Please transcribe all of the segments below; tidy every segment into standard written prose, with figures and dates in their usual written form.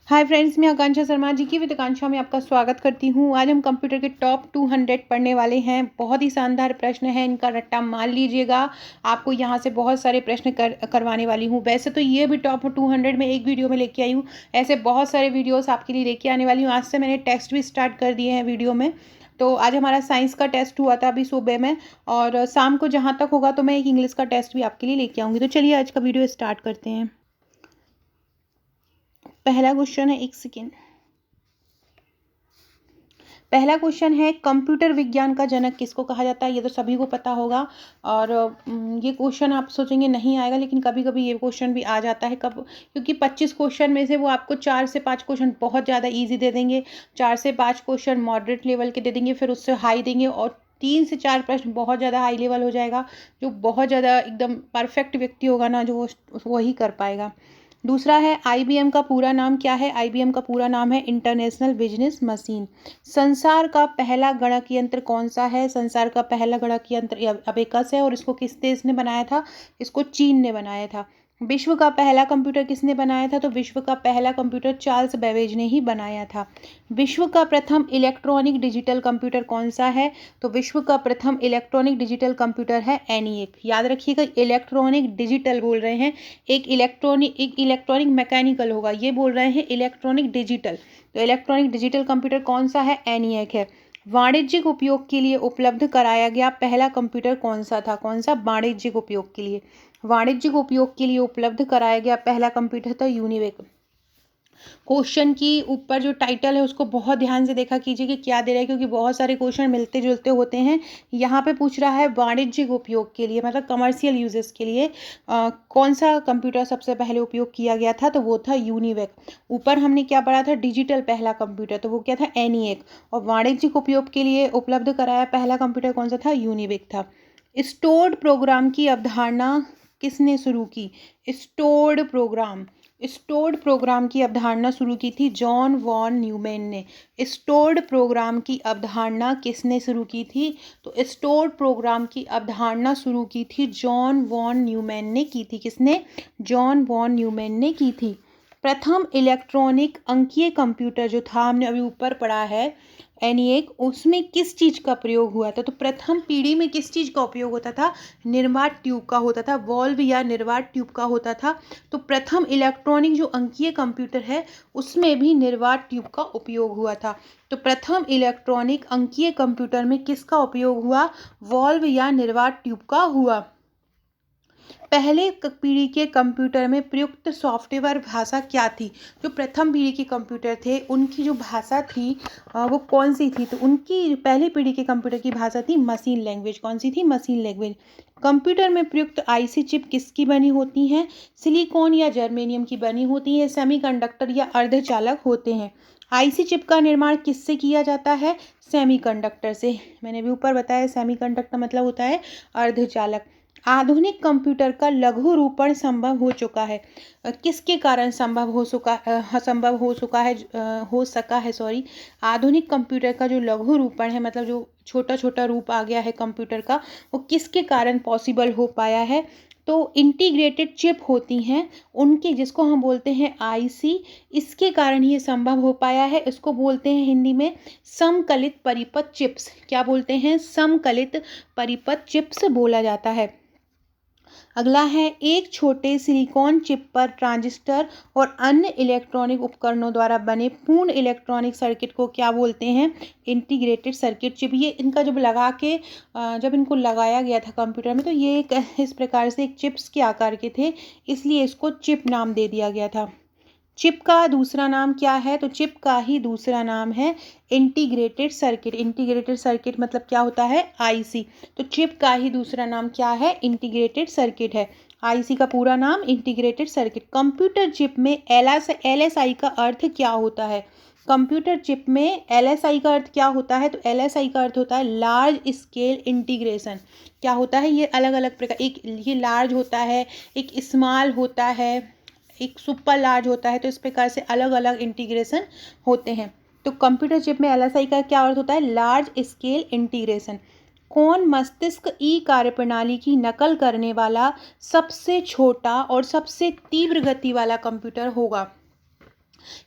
Hi friends, मैं आकांक्षा शर्मा जी की with आकांक्षा में आपका स्वागत करती हूँ। आज हम कंप्यूटर के टॉप 200 पढ़ने वाले हैं। बहुत ही शानदार प्रश्न है, इनका रट्टा मार लीजिएगा। आपको यहाँ से बहुत सारे प्रश्न करवाने वाली हूँ। वैसे तो ये भी टॉप 200 में एक वीडियो में लेके आई हूँ, ऐसे बहुत सारे वीडियोस आपके लिए लेके आने वाली हूँ। आज से मैंने टेस्ट भी स्टार्ट कर दिए हैं वीडियो में। तो आज हमारा साइंस का टेस्ट हुआ था अभी सुबह में, और शाम को जहाँ तक होगा तो मैं एक इंग्लिश का टेस्ट भी आपके लिए लेके आऊँगी। तो चलिए आज का वीडियो स्टार्ट करते हैं। पहला क्वेश्चन है, एक सेकेंड। पहला क्वेश्चन है, कंप्यूटर विज्ञान का जनक किसको कहा जाता है? ये तो सभी को पता होगा। और ये क्वेश्चन आप सोचेंगे नहीं आएगा, लेकिन कभी कभी ये क्वेश्चन भी आ जाता है। कब? क्योंकि 25 क्वेश्चन में से वो आपको 4 से 5 क्वेश्चन बहुत ज़्यादा इजी दे देंगे, 4 से 5 क्वेश्चन मॉडरेट लेवल के दे देंगे, फिर उससे हाई देंगे, और 3 से 4 प्रश्न बहुत ज़्यादा हाई लेवल हो जाएगा। जो बहुत ज़्यादा एकदम परफेक्ट व्यक्ति होगा ना, जो वही कर पाएगा। दूसरा है, आईबीएम का पूरा नाम क्या है? आईबीएम का पूरा नाम है इंटरनेशनल बिजनेस मशीन। संसार का पहला गणक यंत्र कौन सा है? संसार का पहला गणक यंत्र अबेकस है, और इसको किस देश ने बनाया था? इसको चीन ने बनाया था। विश्व का पहला कंप्यूटर किसने बनाया था? तो विश्व का पहला कंप्यूटर चार्ल्स बेबेज ने ही बनाया था। विश्व का प्रथम इलेक्ट्रॉनिक डिजिटल कंप्यूटर कौन सा है? तो विश्व का प्रथम इलेक्ट्रॉनिक डिजिटल कंप्यूटर है ENIAC। याद रखिएगा, इलेक्ट्रॉनिक डिजिटल बोल रहे हैं, एक इलेक्ट्रॉनिक मैकेनिकल होगा, ये बोल रहे हैं इलेक्ट्रॉनिक डिजिटल। तो इलेक्ट्रॉनिक डिजिटल कंप्यूटर कौन सा है? ENIAC है। वाणिज्यिक उपयोग के लिए उपलब्ध कराया गया पहला कंप्यूटर कौन सा था? कौन सा? वाणिज्यिक उपयोग के लिए। वाणिज्यिक उपयोग के लिए उपलब्ध कराया गया पहला कंप्यूटर था यूनिवेक। क्वेश्चन की ऊपर जो टाइटल है उसको बहुत ध्यान से देखा कीजिए कि क्या दे रहा है, क्योंकि बहुत सारे क्वेश्चन मिलते जुलते होते हैं। यहाँ पे पूछ रहा है वाणिज्यिक उपयोग के लिए, मतलब कमर्शियल यूजेस के लिए कौन सा कंप्यूटर सबसे पहले उपयोग किया गया था? तो वो था यूनिवेक। ऊपर हमने क्या पढ़ा था? डिजिटल पहला कंप्यूटर, तो वो क्या था? ENIAC। और वाणिज्यिक उपयोग के लिए उपलब्ध कराया पहला कंप्यूटर कौन सा था? यूनिवेक था। स्टोर्ड प्रोग्राम की अवधारणा किसने शुरू की? स्टोर्ड प्रोग्राम की अवधारणा शुरू की थी जॉन वॉन न्यूमैन ने। स्टोर्ड प्रोग्राम की अवधारणा किसने शुरू की थी? तो स्टोर्ड प्रोग्राम की अवधारणा शुरू की थी जॉन वॉन न्यूमैन ने की थी। किसने? जॉन वॉन न्यूमैन ने की थी। प्रथम इलेक्ट्रॉनिक अंकीय कंप्यूटर जो था, हमने अभी ऊपर पढ़ा है ENIAC, उसमें किस चीज़ का प्रयोग हुआ था? तो प्रथम पीढ़ी में किस चीज़ का उपयोग होता था? निर्वात ट्यूब का होता था, वॉल्व या निर्वात ट्यूब का होता था। तो प्रथम इलेक्ट्रॉनिक जो अंकीय कंप्यूटर है उसमें भी निर्वात ट्यूब का उपयोग हुआ था। तो प्रथम इलेक्ट्रॉनिक अंकीय कंप्यूटर में किसका उपयोग हुआ? वॉल्व या निर्वात ट्यूब का हुआ। पहले पीढ़ी के कंप्यूटर में प्रयुक्त सॉफ्टवेयर भाषा क्या थी? जो प्रथम पीढ़ी के कंप्यूटर थे उनकी जो भाषा थी वो कौन सी थी? तो उनकी पहली पीढ़ी के कंप्यूटर की भाषा थी मशीन लैंग्वेज। कौन सी थी? Machine language. कंप्यूटर में प्रयुक्त आईसी चिप किसकी बनी होती हैं? सिलिकॉन या जर्मेनियम की बनी होती है, सेमीकंडक्टर या अर्धचालक होते हैं। आईसी चिप का निर्माण किससे किया जाता है? सेमीकंडक्टर से। मैंने भी ऊपर बताया सेमीकंडक्टर मतलब होता है अर्धचालक। आधुनिक कंप्यूटर का लघु रूपण संभव हो चुका है। किसके कारण संभव हो सका है, सॉरी। आधुनिक कंप्यूटर का जो लघु रूपण है, मतलब जो छोटा छोटा रूप आ गया है कंप्यूटर का, वो किसके कारण पॉसिबल हो पाया है? तो इंटीग्रेटेड चिप होती हैं उनकी, जिसको हम बोलते हैं आईसी, इसके कारण ये संभव हो पाया है। इसको बोलते हैं हिंदी में समकलित परिपथ चिप्स। क्या बोलते हैं? समकलित परिपथ चिप्स बोला जाता है। अगला है, एक छोटे सिलिकॉन चिप पर ट्रांजिस्टर और अन्य इलेक्ट्रॉनिक उपकरणों द्वारा बने पूर्ण इलेक्ट्रॉनिक सर्किट को क्या बोलते हैं? Integrated circuit chip. ये इनका जब इनको लगाया गया था कंप्यूटर में, तो ये इस प्रकार से एक चिप्स के आकार के थे, इसलिए इसको चिप नाम दे दिया गया था। चिप का दूसरा नाम क्या है? तो चिप का ही दूसरा नाम है इंटीग्रेटेड सर्किट। इंटीग्रेटेड सर्किट मतलब क्या होता है? आईसी। तो चिप का ही दूसरा नाम क्या है? इंटीग्रेटेड सर्किट है। आईसी का पूरा नाम इंटीग्रेटेड सर्किट। कंप्यूटर चिप में एलएसआई का अर्थ क्या होता है? कंप्यूटर चिप में एलएसआई का अर्थ क्या होता है? तो एलएसआई का अर्थ होता है लार्ज स्केल इंटीग्रेशन। क्या होता है? ये अलग अलग प्रकार, एक ये लार्ज होता है, एक स्मॉल होता है, एक सुपर लार्ज होता है। तो इस प्रकार से अलग अलग इंटीग्रेशन होते हैं। तो कंप्यूटर चिप में एलएसआई का क्या अर्थ होता है? Large scale integration. कौन मस्तिष्क ई कार्यप्रणाली की नकल करने वाला सबसे छोटा और सबसे तीव्र गति वाला कंप्यूटर होगा?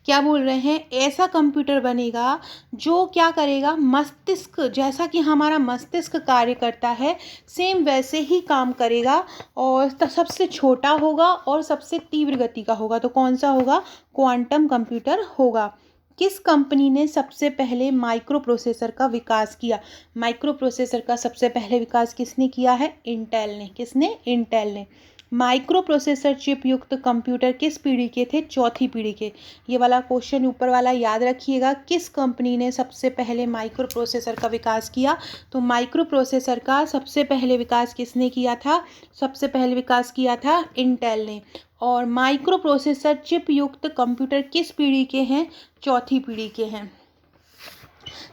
क्या बोल रहे हैं, ऐसा कंप्यूटर बनेगा जो क्या करेगा, मस्तिष्क जैसा कि हमारा मस्तिष्क कार्य करता है सेम वैसे ही काम करेगा, और सबसे छोटा होगा और सबसे तीव्र गति का होगा। तो कौन सा होगा, क्वांटम कंप्यूटर होगा। किस कंपनी ने सबसे पहले माइक्रो प्रोसेसर का विकास किया? माइक्रो प्रोसेसर का सबसे पहले विकास किसने किया है? इंटेल ने। किसने? इंटेल ने। माइक्रो प्रोसेसर चिप युक्त कंप्यूटर किस पीढ़ी के थे? चौथी पीढ़ी के। ये वाला क्वेश्चन ऊपर वाला याद रखिएगा, किस कंपनी ने सबसे पहले माइक्रो प्रोसेसर का विकास किया? तो माइक्रो प्रोसेसर का सबसे पहले विकास किसने किया था? सबसे पहले विकास किया था इंटेल ने। और माइक्रो प्रोसेसर चिप युक्त कंप्यूटर किस पीढ़ी के हैं? चौथी पीढ़ी के हैं।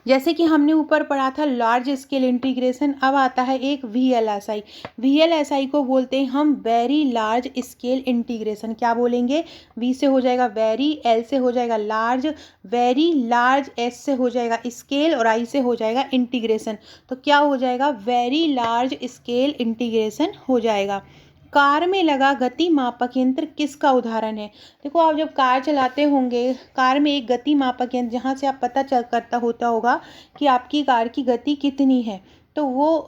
जैसे कि हमने ऊपर पढ़ा था लार्ज स्केल इंटीग्रेशन, अब आता है एक VLSI। VLSI को बोलते हैं हम वेरी लार्ज स्केल इंटीग्रेशन। क्या बोलेंगे? V से हो जाएगा वेरी, L से हो जाएगा लार्ज, वेरी लार्ज, S से हो जाएगा स्केल और I से हो जाएगा इंटीग्रेशन। तो क्या हो जाएगा? वेरी लार्ज स्केल इंटीग्रेशन हो जाएगा। कार में लगा गति मापक यंत्र किसका उदाहरण है? देखो, आप जब कार चलाते होंगे, कार में एक गति मापक यंत्र जहाँ से आप पता चल करता होता होगा कि आपकी कार की गति कितनी है, तो वो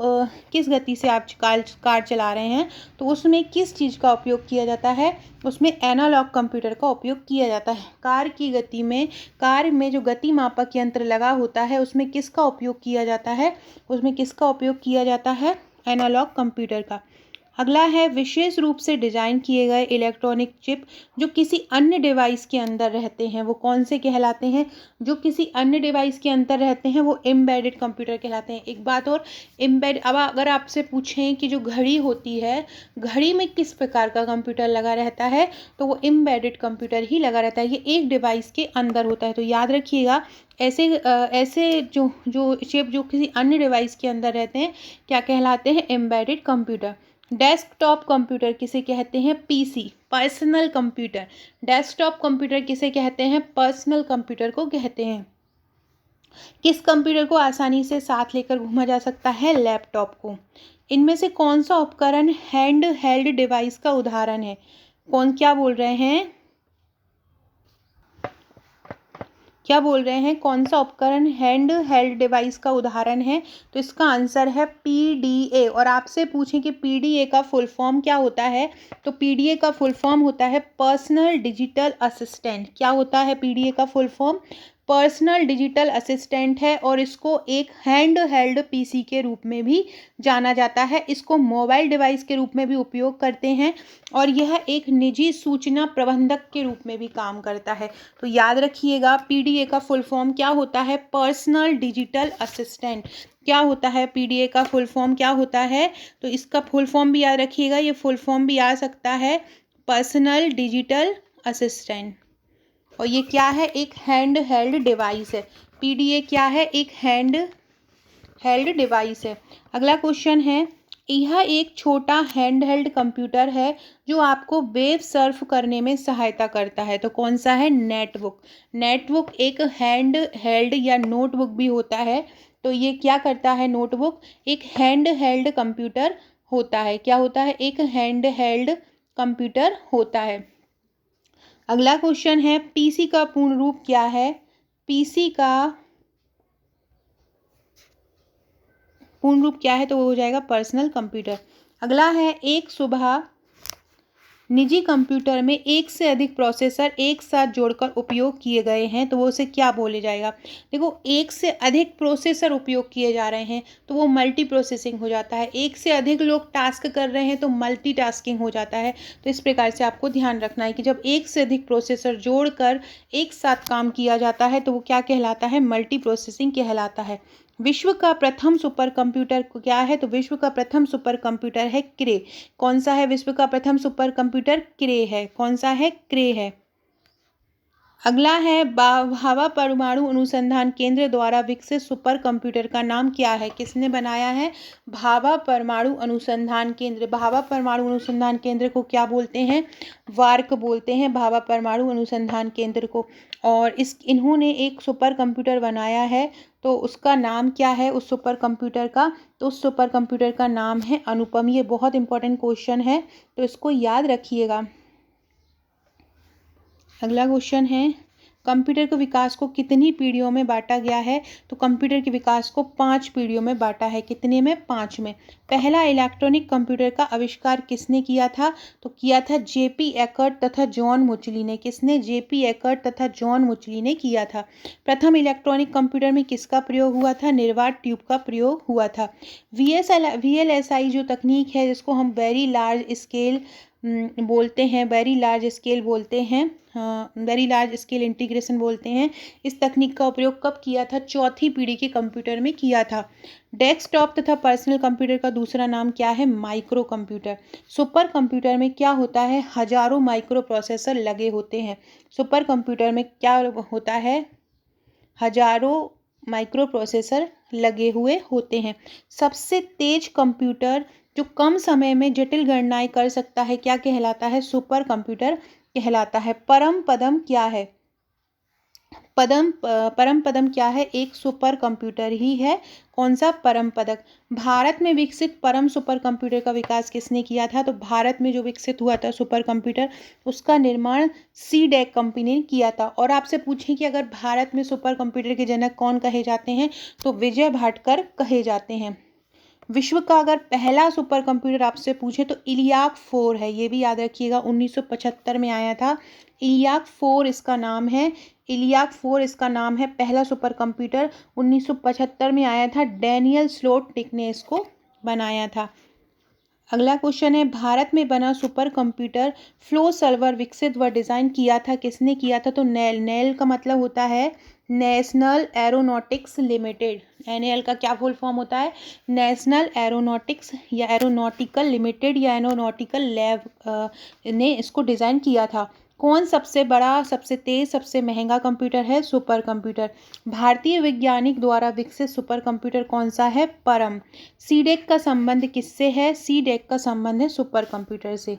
किस गति से आप कार चला रहे हैं, तो उसमें किस चीज़ का उपयोग किया जाता है? उसमें एनालॉग कंप्यूटर का उपयोग किया जाता है। कार की गति में, कार में जो गति मापक यंत्र लगा होता है उसमें किसका उपयोग किया जाता है? उसमें किसका उपयोग किया जाता है? एनालॉग कंप्यूटर का। अगला है, विशेष रूप से डिजाइन किए गए इलेक्ट्रॉनिक चिप जो किसी अन्य डिवाइस के अंदर रहते हैं, वो कौन से कहलाते हैं? जो किसी अन्य डिवाइस के अंदर रहते हैं वो एम्बेडेड कंप्यूटर कहलाते हैं। एक बात और, अब अगर आपसे पूछें कि जो घड़ी होती है, घड़ी में किस प्रकार का कंप्यूटर लगा रहता है, तो वो एम्बेडेड कंप्यूटर ही लगा रहता है। ये एक डिवाइस के अंदर होता है। तो याद रखिएगा, ऐसे जो चिप जो किसी अन्य डिवाइस के अंदर रहते हैं क्या कहलाते हैं? Embedded computer. डेस्कटॉप कंप्यूटर किसे कहते हैं? PC, personal computer. Desktop computer किसे कहते हैं? पर्सनल कंप्यूटर को कहते हैं। किस कंप्यूटर को आसानी से साथ लेकर घूमा जा सकता है? लैपटॉप को। इनमें से कौन सा उपकरण हैंड हेल्ड डिवाइस का उदाहरण है? क्या बोल रहे हैं? क्या बोल रहे हैं? कौन सा उपकरण हैंड हेल्ड डिवाइस का उदाहरण है? तो इसका आंसर है PDA। और आपसे पूछें कि PDA का फुल फॉर्म क्या होता है, तो PDA का फुल फॉर्म होता है पर्सनल डिजिटल असिस्टेंट। क्या होता है PDA का full form? Personal digital assistant है, और इसको एक हैंड हेल्ड PC के रूप में भी जाना जाता है। इसको मोबाइल डिवाइस के रूप में भी उपयोग करते हैं, और यह एक निजी सूचना प्रबंधक के रूप में भी काम करता है। तो याद रखिएगा, PDA का फुल फॉर्म क्या होता है? Personal digital assistant. क्या होता है PDA का फुल फॉर्म? क्या होता है? तो इसका फुल फॉर्म भी याद रखिएगा, ये फुल फॉर्म भी आ सकता है पर्सनल डिजिटल असिस्टेंट। और ये क्या है? एक हैंड हेल्ड डिवाइस है। PDA क्या है? एक हैंड हेल्ड डिवाइस है। अगला क्वेश्चन है, यह एक छोटा हैंड हेल्ड कंप्यूटर है जो आपको वेब सर्फ करने में सहायता करता है। तो कौन सा है? नेटबुक। नेटबुक एक हैंड हेल्ड या नोटबुक भी होता है। तो ये क्या करता है? नोटबुक एक हैंड हेल्ड कंप्यूटर होता है। क्या होता है? एक हैंड हेल्ड कंप्यूटर होता है। अगला क्वेश्चन है, PC का पूर्ण रूप क्या है? PC का पूर्ण रूप क्या है? तो वो हो जाएगा पर्सनल कंप्यूटर। अगला है, एक सुबह निजी कंप्यूटर में एक से अधिक प्रोसेसर एक साथ जोड़कर उपयोग किए गए हैं, तो वो उसे क्या बोले जाएगा? देखो, एक से अधिक प्रोसेसर उपयोग किए जा रहे हैं तो वो मल्टी प्रोसेसिंग हो जाता है। एक से अधिक लोग टास्क कर रहे हैं तो मल्टीटास्किंग हो जाता है। तो इस प्रकार से आपको ध्यान रखना है कि जब एक से अधिक प्रोसेसर जोड़कर एक साथ काम किया जाता है तो वो क्या कहलाता है? मल्टी प्रोसेसिंग कहलाता है। विश्व का प्रथम सुपर कंप्यूटर क्या है? तो विश्व का प्रथम सुपर कंप्यूटर है क्रे। कौन सा है? विश्व का प्रथम सुपर कंप्यूटर क्रे है। कौन सा है? क्रे है। अगला है, भाभा परमाणु अनुसंधान केंद्र द्वारा विकसित सुपर कंप्यूटर का नाम क्या है? किसने बनाया है? भाभा परमाणु अनुसंधान केंद्र। भाभा परमाणु अनुसंधान केंद्र को क्या बोलते हैं? वार्क बोलते हैं भाभा परमाणु अनुसंधान केंद्र को। और इन्होंने एक सुपर कंप्यूटर बनाया है, तो उसका नाम क्या है उस सुपर कंप्यूटर का? तो उस सुपर कंप्यूटर का नाम है अनुपम। ये बहुत इंपॉर्टेंट क्वेश्चन है, तो इसको याद रखिएगा। अगला क्वेश्चन है, कंप्यूटर के विकास को कितनी पीढ़ियों में बांटा गया है? तो कंप्यूटर के विकास को 5 पीढ़ियों में बांटा है। कितने में? 5 में। पहला इलेक्ट्रॉनिक कंप्यूटर का आविष्कार किसने किया था? तो किया था जेपी एकर्ट तथा जॉन मुचली ने। किसने? जेपी एकर्ट तथा जॉन मुचली ने किया था। प्रथम इलेक्ट्रॉनिक कंप्यूटर में किसका प्रयोग हुआ था? निर्वात ट्यूब का प्रयोग हुआ था। वीएलएसआई जो तकनीक है, जिसको हम वेरी लार्ज स्केल बोलते हैं, वेरी लार्ज स्केल बोलते हैं, वेरी लार्ज स्केल इंटीग्रेशन बोलते हैं, इस तकनीक का उपयोग कब किया था? चौथी पीढ़ी के कंप्यूटर में किया था। डेस्कटॉप तथा पर्सनल कंप्यूटर का दूसरा नाम क्या है? Micro computer. सुपर कंप्यूटर में क्या होता है? हजारों माइक्रो प्रोसेसर लगे होते हैं। सुपर कंप्यूटर में क्या होता है? हजारों माइक्रो प्रोसेसर लगे हुए होते हैं। सबसे तेज कंप्यूटर जो कम समय में जटिल गणनाएं कर सकता है, क्या कहलाता है? सुपर कंप्यूटर कहलाता है। परम पदम क्या है? परम पदम क्या है? एक सुपर कंप्यूटर ही है। कौन सा? परम पदक। भारत में विकसित परम सुपर कंप्यूटर का विकास किसने किया था? तो भारत में जो विकसित हुआ था सुपर कंप्यूटर, उसका निर्माण सीडेक कंपनी ने किया था। और आपसे पूछें कि अगर भारत में सुपर कंप्यूटर के जनक कौन कहे जाते हैं, तो विजय भाटकर कहे जाते हैं। विश्व का अगर पहला सुपर कंप्यूटर आपसे पूछे तो इलियाक 4 है। ये भी याद रखिएगा, 1975 में आया था। इलियाक 4 इसका नाम है। इलियाक 4 इसका नाम है। पहला सुपर कंप्यूटर 1975 में आया था। डैनियल स्लोटिक ने इसको बनाया था। अगला क्वेश्चन है, भारत में बना सुपर कंप्यूटर फ्लो सर्वर विकसित व डिज़ाइन किया था, किसने किया था? तो नेल। नेल का मतलब होता है नेशनल एरोनॉटिक्स लिमिटेड। एनएल का क्या फुल फॉर्म होता है? नेशनल एरोनॉटिक्स या एरोनॉटिकल लिमिटेड या एरोनॉटिकल लैब ने इसको डिज़ाइन किया था। कौन सबसे बड़ा, सबसे तेज, सबसे महंगा कंप्यूटर है? Super computer. भारतीय वैज्ञानिक द्वारा विकसित सुपर कंप्यूटर कौन सा है? परम। सीडेक का संबंध किससे है? सीडेक का संबंध है सुपर कंप्यूटर से।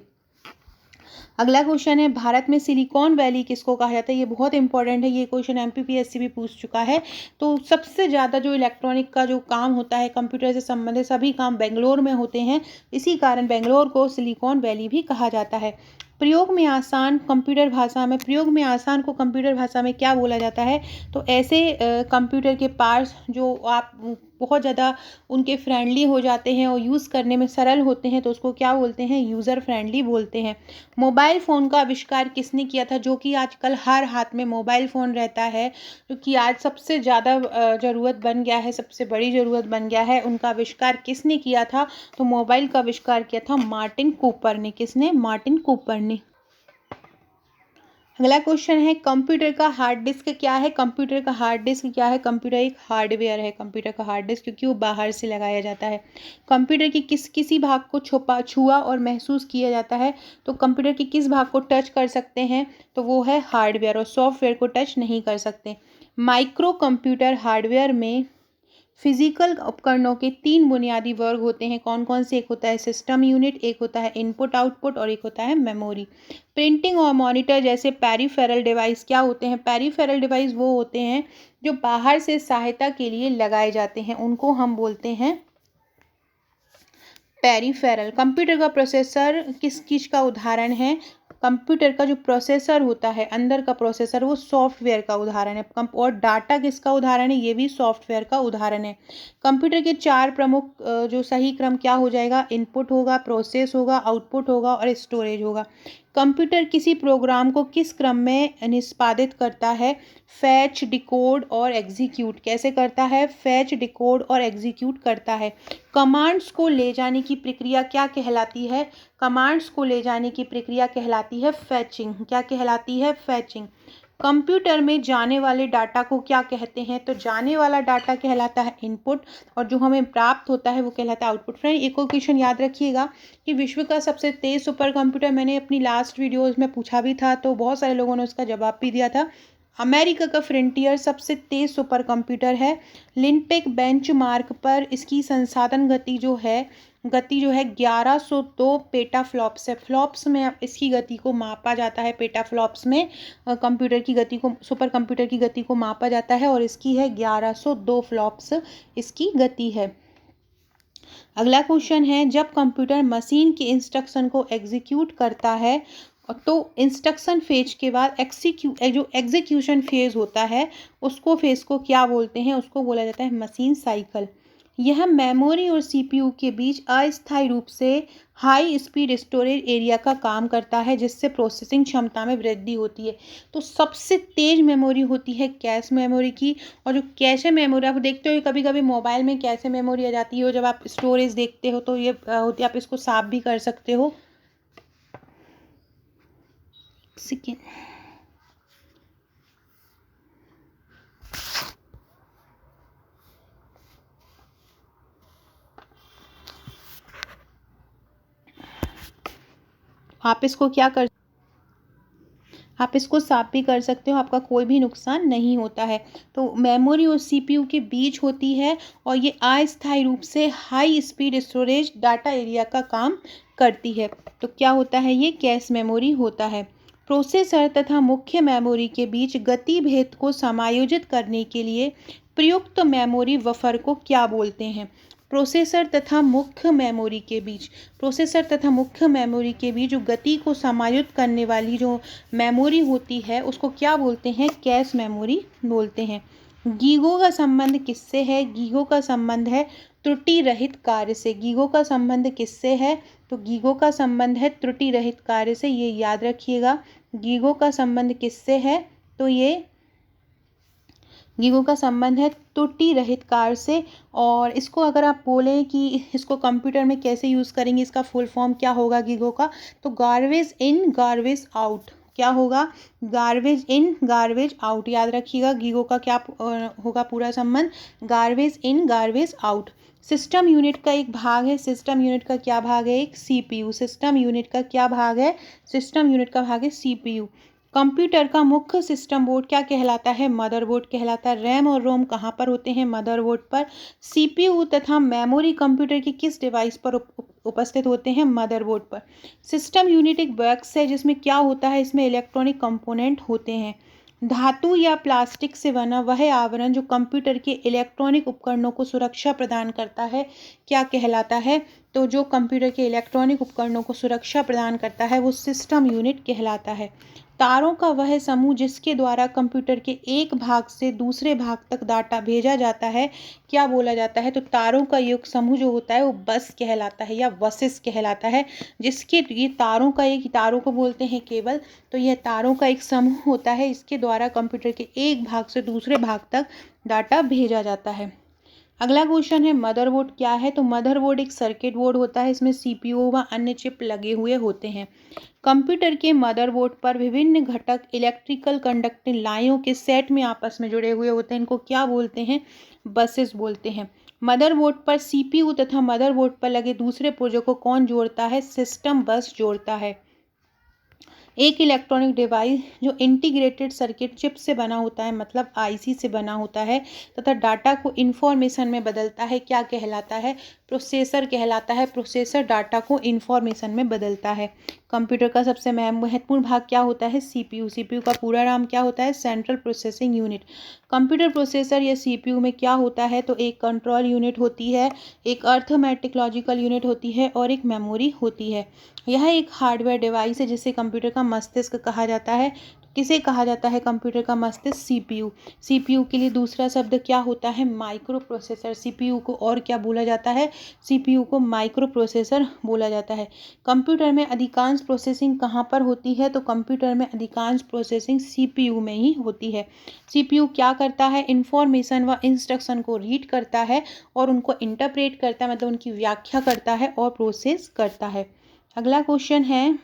अगला क्वेश्चन है, भारत में सिलिकॉन वैली किसको कहा जाता है? ये बहुत इंपॉर्टेंट है, ये क्वेश्चन एमपीपीएससी भी पूछ चुका है। तो सबसे ज़्यादा जो इलेक्ट्रॉनिक का जो काम होता है, कंप्यूटर से संबंधित सभी काम बेंगलोर में होते हैं, इसी कारण बेंगलोर को सिलिकॉन वैली भी कहा जाता है। प्रयोग में आसान कंप्यूटर भाषा में, प्रयोग में आसान को कंप्यूटर भाषा में क्या बोला जाता है? तो ऐसे कंप्यूटर के पार्ट्स जो आप बहुत ज़्यादा उनके फ्रेंडली हो जाते हैं और यूज़ करने में सरल होते हैं, तो उसको क्या बोलते हैं? यूज़र फ्रेंडली बोलते हैं। मोबाइल फ़ोन का आविष्कार किसने किया था? जो कि आजकल हर हाथ में मोबाइल फ़ोन रहता है, क्योंकि आज सबसे ज़्यादा ज़रूरत बन गया है, सबसे बड़ी ज़रूरत बन गया है। उनका आविष्कार किसने किया था? तो मोबाइल का आविष्कार किया था मार्टिन कूपर ने। किसने? मार्टिन कूपर ने। अगला क्वेश्चन है, कंप्यूटर का हार्ड डिस्क क्या है? कंप्यूटर का हार्ड डिस्क क्या है? कंप्यूटर एक हार्डवेयर है, कंप्यूटर का हार्ड डिस्क, क्योंकि वो बाहर से लगाया जाता है। कंप्यूटर की किसी भाग को छुआ और महसूस किया जाता है, तो कंप्यूटर के किस भाग को टच कर सकते हैं? तो वो है हार्डवेयर, और सॉफ्टवेयर को टच नहीं कर सकते। माइक्रो कंप्यूटर हार्डवेयर में फिजिकल उपकरणों के 3 बुनियादी वर्ग होते हैं। कौन कौन से? एक होता है सिस्टम यूनिट, एक होता है इनपुट आउटपुट, और एक होता है मेमोरी। प्रिंटिंग और मॉनिटर जैसे पेरिफेरल डिवाइस क्या होते हैं? पेरिफेरल डिवाइस वो होते हैं जो बाहर से सहायता के लिए लगाए जाते हैं, उनको हम बोलते हैं पेरिफेरल। कंप्यूटर का प्रोसेसर किस किस का उदाहरण है? कंप्यूटर का जो प्रोसेसर होता है, अंदर का प्रोसेसर, वो सॉफ्टवेयर का उदाहरण है। और डाटा किसका उदाहरण है? ये भी सॉफ्टवेयर का उदाहरण है। कंप्यूटर के 4 प्रमुख जो सही क्रम क्या हो जाएगा? इनपुट होगा, प्रोसेस होगा, आउटपुट होगा और स्टोरेज होगा। कंप्यूटर किसी प्रोग्राम को किस क्रम में निष्पादित करता है? फैच, डिकोड और एग्जीक्यूट। कैसे करता है? फैच, डिकोड और एग्जीक्यूट करता है। कमांड्स को ले जाने की प्रक्रिया क्या कहलाती है? कमांड्स को ले जाने की प्रक्रिया कहलाती है फैचिंग। क्या कहलाती है? फैचिंग। कंप्यूटर में जाने वाले डाटा को क्या कहते हैं? तो जाने वाला डाटा कहलाता है इनपुट, और जो हमें प्राप्त होता है वो कहलाता है आउटपुट। फ्रेंड, एक और क्वेश्चन याद रखिएगा कि विश्व का सबसे तेज सुपर कंप्यूटर मैंने अपनी लास्ट वीडियोज़ में पूछा भी था, तो बहुत सारे लोगों ने उसका जवाब भी दिया था। अमेरिका का फ्रंटियर सबसे तेज सुपर कंप्यूटर है। लिनटेक बेंचमार्क पर इसकी संसाधन गति जो है 1102 पेटाफ्लॉप्स है। फ्लॉप्स में इसकी गति को मापा जाता है। पेटाफ्लॉप्स में कंप्यूटर की गति को, सुपर कंप्यूटर की गति को मापा जाता है, और इसकी है 1102 फ्लॉप्स इसकी गति है। अगला क्वेश्चन है, जब कंप्यूटर मशीन के इंस्ट्रक्शन को एग्जीक्यूट करता है, और तो इंस्ट्रक्शन फेज के बाद जो एग्जीक्यूशन फेज होता है उसको फेज को क्या बोलते हैं, उसको बोला जाता है मशीन साइकिल। यह मेमोरी और सीपीयू के बीच अस्थायी रूप से हाई स्पीड स्टोरेज एरिया का काम करता है, जिससे प्रोसेसिंग क्षमता में वृद्धि होती है। तो सबसे तेज मेमोरी होती है कैश मेमोरी की। और जो कैशे मेमोरी आप देखते हो कभी कभी मोबाइल में कैशे मेमोरी आ जाती है, जब आप स्टोरेज देखते हो तो ये होती है, आप इसको साफ भी कर सकते हो। सेकेंड, आप इसको क्या कर आप इसको साफ भी कर सकते हो, आपका कोई भी नुकसान नहीं होता है। तो मेमोरी और सीपीयू के बीच होती है और ये अस्थायी रूप से high speed storage data area का काम करती है। तो क्या होता है, ये कैश मेमोरी होता है। प्रोसेसर तथा मुख्य मेमोरी के बीच गति भेद को समायोजित करने के लिए प्रयुक्त मेमोरी बफर को क्या बोलते हैं। प्रोसेसर तथा मुख्य मेमोरी के बीच जो गति को समायोजित करने वाली जो मेमोरी होती है उसको क्या बोलते हैं, कैश मेमोरी बोलते हैं। गीगो का संबंध किससे है, गीगो का संबंध है त्रुटि रहित कार्य से। गीगो का संबंध किससे है, तो गीगो का संबंध है त्रुटि रहित कार्य से, ये याद रखिएगा। गीगो का संबंध किससे है, तो ये गीगो का संबंध है त्रुटि रहित कार्य से। और इसको अगर आप बोलें कि इसको कंप्यूटर में कैसे यूज़ करेंगे, इसका फुल फॉर्म क्या होगा गीगो का, तो गार्बेज इन गार्बेज आउट। क्या होगा, गार्बेज इन गार्बेज आउट, याद रखिएगा। गीगो का क्या होगा पूरा संबंध, garbage in garbage out. System unit का एक भाग है, सिस्टम यूनिट का क्या भाग है, एक सीपीयू। सिस्टम यूनिट का क्या भाग है, सिस्टम यूनिट का भाग है सीपीयू। कंप्यूटर का मुख्य सिस्टम बोर्ड क्या कहलाता है, मदरबोर्ड कहलाता है। रैम और रोम कहाँ पर होते हैं, मदरबोर्ड पर। सीपीयू तथा मेमोरी कंप्यूटर की किस डिवाइस पर उपस्थित होते हैं, मदरबोर्ड पर। सिस्टम यूनिट एक बॉक्स है जिसमें क्या होता है, इसमें इलेक्ट्रॉनिक कंपोनेंट होते हैं। धातु या प्लास्टिक से बना वह आवरण जो कंप्यूटर के इलेक्ट्रॉनिक उपकरणों को सुरक्षा प्रदान करता है क्या कहलाता है, तो जो कंप्यूटर के इलेक्ट्रॉनिक उपकरणों को सुरक्षा प्रदान करता है वो सिस्टम यूनिट कहलाता है। तारों का वह समूह जिसके द्वारा कंप्यूटर के एक भाग से दूसरे भाग तक डाटा भेजा जाता है क्या बोला जाता है, तो तारों का एक समूह जो होता है वो बस कहलाता है या बसेस कहलाता है। जिसके ये तारों का एक, तारों को बोलते हैं केबल। तो यह तारों का एक समूह होता है, इसके द्वारा कंप्यूटर के एक भाग से दूसरे भाग तक डाटा भेजा जाता है। अगला क्वेश्चन है मदरबोर्ड क्या है, तो मदरबोर्ड एक सर्किट बोर्ड होता है, इसमें सीपीयू व अन्य चिप लगे हुए होते हैं। कंप्यूटर के मदरबोर्ड पर विभिन्न घटक इलेक्ट्रिकल कंडक्टिंग लाइनों के सेट में आपस में जुड़े हुए होते हैं, इनको क्या बोलते हैं, बसेस बोलते हैं। मदरबोर्ड पर सीपीयू तथा मदरबोर्ड पर लगे दूसरे पुर्जों को कौन जोड़ता है, सिस्टम बस जोड़ता है। एक इलेक्ट्रॉनिक डिवाइस जो इंटीग्रेटेड सर्किट चिप से बना होता है, मतलब आईसी से बना होता है तथा डाटा को इंफॉर्मेशन में बदलता है, क्या कहलाता है, प्रोसेसर कहलाता है। प्रोसेसर डाटा को इंफॉर्मेशन में बदलता है। कंप्यूटर का सबसे महत्वपूर्ण भाग क्या होता है, सीपीयू। सीपीयू का पूरा नाम क्या होता है, central processing unit. Computer processor या सीपीयू में क्या होता है, तो एक कंट्रोल यूनिट होती है, एक अर्थमेटिक लॉजिकल यूनिट होती है और एक मेमोरी होती है। यह एक हार्डवेयर डिवाइस है जिसे कंप्यूटर का मस्तिष्क कहा जाता है। किसे कहा जाता है कंप्यूटर का मस्तिष्क, सीपीयू। सीपीयू के लिए दूसरा शब्द क्या होता है, माइक्रो प्रोसेसर। सीपीयू को और क्या बोला जाता है, सीपीयू को माइक्रो प्रोसेसर बोला जाता है। कंप्यूटर में अधिकांश प्रोसेसिंग कहाँ पर होती है, तो कंप्यूटर में अधिकांश प्रोसेसिंग सीपीयू में ही होती है। सीपीयू क्या करता है, इंफॉर्मेशन व इंस्ट्रक्शन को रीड करता है और उनको इंटरप्रेट करता है, मतलब उनकी व्याख्या करता है और प्रोसेस करता है। अगला क्वेश्चन है,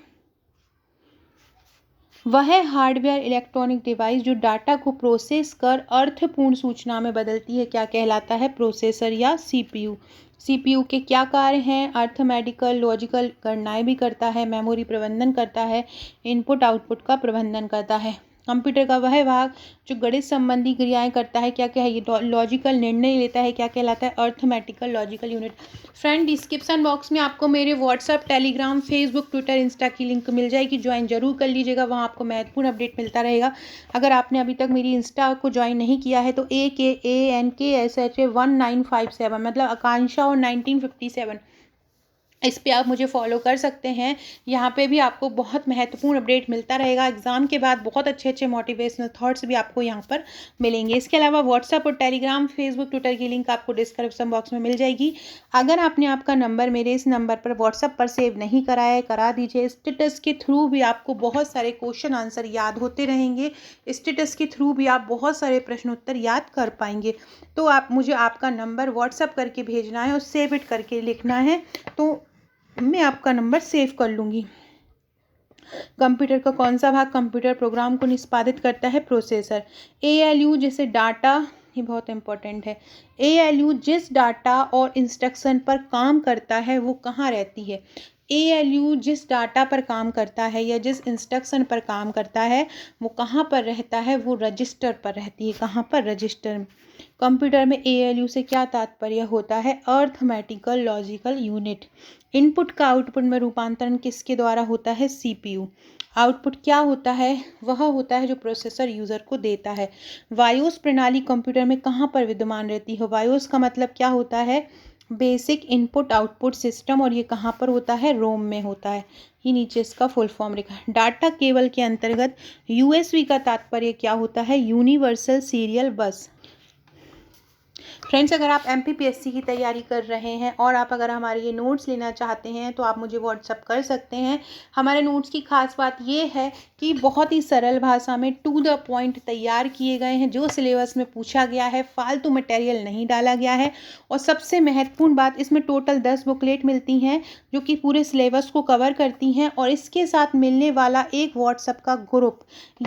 वह हार्डवेयर इलेक्ट्रॉनिक डिवाइस जो डाटा को प्रोसेस कर अर्थपूर्ण सूचना में बदलती है क्या कहलाता है, प्रोसेसर या सीपीयू। सीपीयू के क्या कार्य हैं, अर्थमेटिकल लॉजिकल गणनाएं भी करता है, मेमोरी प्रबंधन करता है, इनपुट आउटपुट का प्रबंधन करता है। कंप्यूटर का वह भाग जो गणित संबंधी क्रियाएं करता है क्या क्या है, ये लॉजिकल निर्णय लेता है, क्या कहलाता है, arithmetical logical unit. Friend, description box में आपको मेरे WhatsApp, Telegram, Facebook, Twitter, Insta की लिंक मिल जाएगी, ज्वाइन जरूर कर लीजिएगा, वहाँ आपको महत्वपूर्ण अपडेट मिलता रहेगा। अगर आपने अभी तक मेरी इंस्टा को ज्वाइन नहीं किया है तो AKANKSHA1957 मतलब आकांक्षा और 1957 इस पे आप मुझे फॉलो कर सकते हैं। यहाँ पे भी आपको बहुत महत्वपूर्ण अपडेट मिलता रहेगा। एग्ज़ाम के बाद बहुत अच्छे मोटिवेशनल थॉट्स भी आपको यहाँ पर मिलेंगे। इसके अलावा व्हाट्सएप और टेलीग्राम, फेसबुक, ट्विटर की लिंक आपको डिस्क्रिप्शन बॉक्स में मिल जाएगी। अगर आपने आपका नंबर मेरे इस नंबर पर व्हाट्सएप पर सेव नहीं करा है, करा दीजिए। स्टेटस के थ्रू भी आपको बहुत सारे क्वेश्चन आंसर याद होते रहेंगे। स्टेटस के थ्रू भी आप बहुत सारे प्रश्न उत्तर याद कर पाएंगे। तो आप मुझे आपका नंबर व्हाट्सएप करके भेजना है और सेव इट करके लिखना है, तो मैं आपका नंबर सेव कर लूँगी। कंप्यूटर का कौन सा भाग कंप्यूटर प्रोग्राम को निष्पादित करता है? प्रोसेसर। ALU जैसे डाटा, ये बहुत इंपॉर्टेंट है। ALU जिस डाटा और इंस्ट्रक्शन पर काम करता है वो कहाँ रहती है? ALU जिस डाटा पर काम करता है या जिस इंस्ट्रक्शन पर काम करता है वो कहाँ पर रहता है? वो रजिस्टर पर रहती है। कहाँ पर? रजिस्टर में। कंप्यूटर में ALU से क्या तात्पर्य होता है? Arithmetical logical unit. इनपुट का आउटपुट में रूपांतरण किसके द्वारा होता है? CPU। आउटपुट क्या होता है? वह होता है जो प्रोसेसर यूज़र को देता है। वायोस प्रणाली कंप्यूटर में कहाँ पर विद्यमान रहती है? वायोस का मतलब क्या होता है? बेसिक इनपुट आउटपुट सिस्टम, और ये कहाँ पर होता है? रोम में होता है। ये नीचे इसका फुल फॉर्म लिखा है। डाटा केबल के अंतर्गत USB का तात्पर्य क्या होता है? यूनिवर्सल सीरियल बस। फ्रेंड्स, अगर आप MPPSC की तैयारी कर रहे हैं और आप अगर हमारे ये नोट्स लेना चाहते हैं तो आप मुझे व्हाट्सअप कर सकते हैं। हमारे नोट्स की खास बात ये है कि बहुत ही सरल भाषा में टू द पॉइंट तैयार किए गए हैं। जो सिलेबस में पूछा गया है, फालतू मटेरियल नहीं डाला गया है। और सबसे महत्वपूर्ण बात, इसमें टोटल 10 बुकलेट मिलती हैं जो कि पूरे सिलेबस को कवर करती हैं, और इसके साथ मिलने वाला एक व्हाट्सएप का ग्रुप।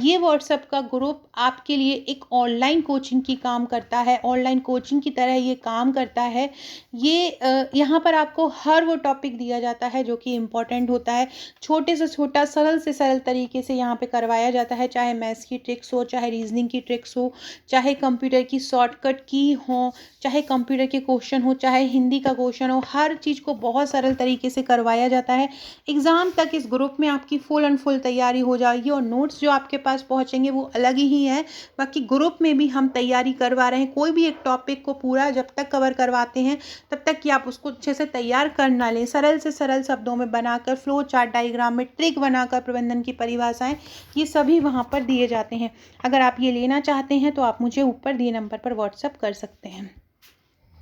ये व्हाट्सएप का ग्रुप आपके लिए एक ऑनलाइन कोचिंग की काम करता है, ऑनलाइन कोचिंग की तरह ये काम करता है। ये यहाँ पर आपको हर वो टॉपिक दिया जाता है जो कि इम्पोर्टेंट होता है। छोटे से छोटा, सरल से सरल तरीके से यहाँ पे करवाया जाता है। चाहे मैथ्स की ट्रिक्स हो, चाहे रीजनिंग की ट्रिक्स हो, चाहे कंप्यूटर की शॉर्टकट की हो, चाहे कंप्यूटर के क्वेश्चन हो, चाहे हिंदी का क्वेश्चन हो, हर चीज़ को बहुत सरल तरीके से करवाया जाता है। एग्ज़ाम तक इस ग्रुप में आपकी फुल एंड फुल तैयारी हो जाएगी, और नोट्स जो आपके पास पहुँचेंगे वो अलग ही है। बाकी ग्रुप में भी हम तैयारी करवा रहे हैं। कोई भी एक टॉपिक को पूरा जब तक कवर करवाते हैं तब तक कि आप उसको अच्छे से तैयार कर ना लें, सरल से सरल शब्दों में बनाकर, फ्लो चार्ट डायग्राम में ट्रिक बनाकर, प्रबंधन की परिभाषाएं, ये सभी वहाँ पर दिए जाते हैं। अगर आप ये लेना चाहते हैं तो आप मुझे ऊपर दिए नंबर पर व्हाट्सएप कर सकते हैं।